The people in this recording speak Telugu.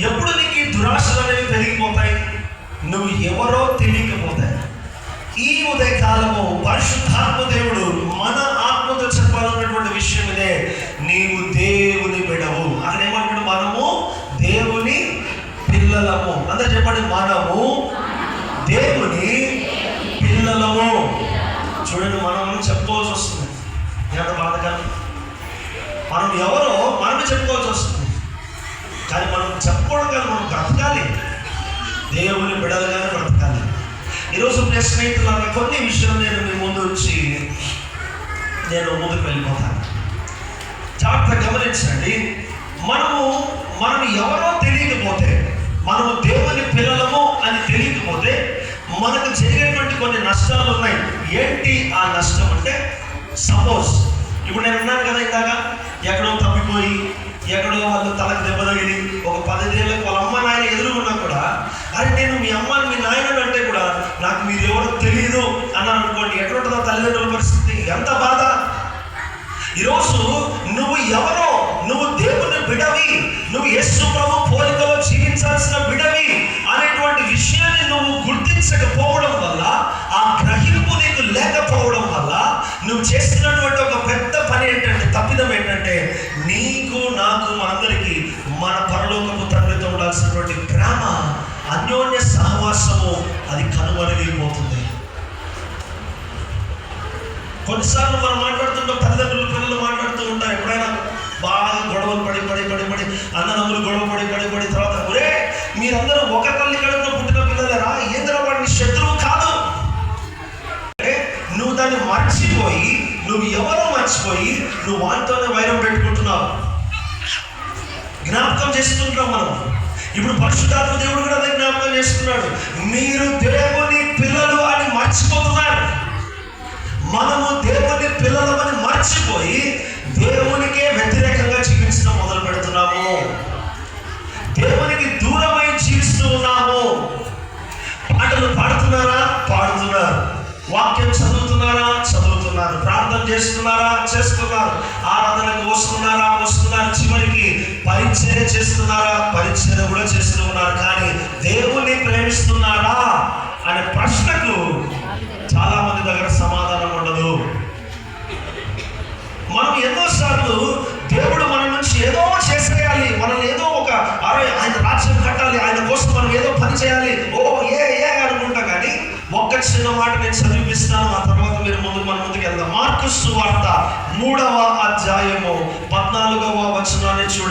ఎప్పుడు నీకు ఈ దురాశలు అనేవి పెరిగిపోతాయి? నువ్వు ఎవరో తెలియకపోతాయి. ఈ ఉదయకాలము పరిశుద్ధాత్మ దేవుడు మన ఆత్మతో చెప్పాలన్నటువంటి విషయం ఇదే. నీవు దేవుని బిడ్డవు. అక్కడ ఏమంటాడు? మనము దేవుని పిల్లలము. అందరూ చెప్పండి, మనము దేవుని పిల్లలము. చూడండి, మనం చెప్పుకోవాల్సి వస్తుంది. ఎంత బాధకాలం. మనం ఎవరో మనమే చెప్పుకోవాల్సి వస్తుంది. కానీ మనం చెప్పుకోవడం కాదు, మనం బ్రతకాలి. దేవుని బిడ్డలుగానే బ్రతకాలి. ఈరోజు ప్రియ స్నేహితులారా, కొన్ని విషయాలు నేను మీ ముందు వచ్చి నేను ముందుకు వెళ్ళిపోతాను. జాగ్రత్త గమనించండి. మనం ఎవరో తెలియకపోతే, మనము దేవుని పిల్లలము అని తెలియకపోతే మనకు జరిగేటువంటి కొన్ని నష్టాలు ఉన్నాయి. ఏంటి ఆ నష్టం అంటే, సపోజ్ ఇప్పుడు నేను ఉన్నాను కదా, ఇందాక ఎక్కడో తప్పిపోయి, ఎక్కడో వాళ్ళు తలకు దెబ్బ తగిలి ఒక 10 ఏళ్ళకి వాళ్ళ అమ్మ నాయన ఎదురుగున్నా కూడా, అరే నేను మీ అమ్మని మీ నాయనని అంటే కూడా నాకు మీరు ఎవరో తెలియదు అన్నాను అనుకోండి, ఎక్కడుంటుందో తల్లిదండ్రుల పరిస్థితి, ఎంత బాధ. ఈరోజు నువ్వు ఎవరో, నువ్వు దేవుని బిడవి, నువ్వు యేసు ప్రభు పోలికలో జీవించాల్సిన బిడవి అనేటువంటి విషయాన్ని నువ్వు గుర్తించకపోవడం వల్ల, ఆ గ్రహింపు నీకు లేకపోవడం వల్ల నువ్వు చేస్తున్నటువంటి ఒక పెద్ద పని ఏంటంటే, తప్పిదం ఏంటంటే, నీకు నాకు మనందరికీ మన పరలోకపు తండ్రితో ఉండాల్సినటువంటి ప్రేమ, అన్యోన్య సహవాసము అది కనుమరుగైపోతుంది. కొన్నిసార్లు మనం మాట్లాడుతుంటాం, తల్లిదండ్రులు పిల్లలు మాట్లాడుతూ ఉంటాం. ఎప్పుడైనా బాగా గొడవలు పడి అన్నదమ్ములు గొడవ పడి తర్వాత, ఒరే మీరందరూ ఒక తల్లి కడుపులో పుట్టిన పిల్లలరా, ఏంద్ర వాడిని శత్రువు కాదు. నువ్వు దాన్ని మర్చిపోయి, నువ్వు ఎవరో మర్చిపోయి నువ్వు వాటితోనే వైరం పెట్టుకుంటున్నావు. జ్ఞాపకం చేస్తుంటాం మనం. ఇప్పుడు పరిశుద్ధాత్మ దేవుడు కూడా అదే జ్ఞాపకం చేస్తున్నాడు. మీరు దేవుని పిల్లలు అని మర్చిపోతున్నారు. మనము దేవుని పిల్లలమని మర్చిపోయి దేవునికే వ్యతిరేకంగా జీవించడం మొదలు పెడుతున్నాము. దేవునికి దూరమై జీవిస్తూ ఉన్నాము. పాటలు పాడుతున్నారా? పాడుతున్నారు. వాక్యం చదువుతున్నారా? చదువుతున్నారు. ప్రార్థన చేస్తున్నారు. ఆరాధనకు వస్తున్నారు. చివరికి పరిచర్య చేస్తున్నారా? పరిచర్య కూడా చేస్తూ ఉన్నారు. కానీ దేవుణ్ణి ప్రేమిస్తున్నారా అనే ప్రశ్నకు చాలా మంది దగ్గర సమాధానం ఉండదు. మనం ఎన్నోసార్లు దేవుడు మన నుంచి ఏదో చేసేయాలి, మనల్ని ఏదో ఆయన రాజ్యం కట్టాలి, ఆయన కోసం మనం ఏదో పని చేయాలి, అనుకుంటా. కానీ ఒక్క చిన్న మాట నేను చదివిపిస్తాను, ఆ తర్వాత మీరు మన ముందుకు వెళ్దాం. మార్కు సువార్త 3వ అధ్యాయము 14వ వచనాన్ని చూడండి.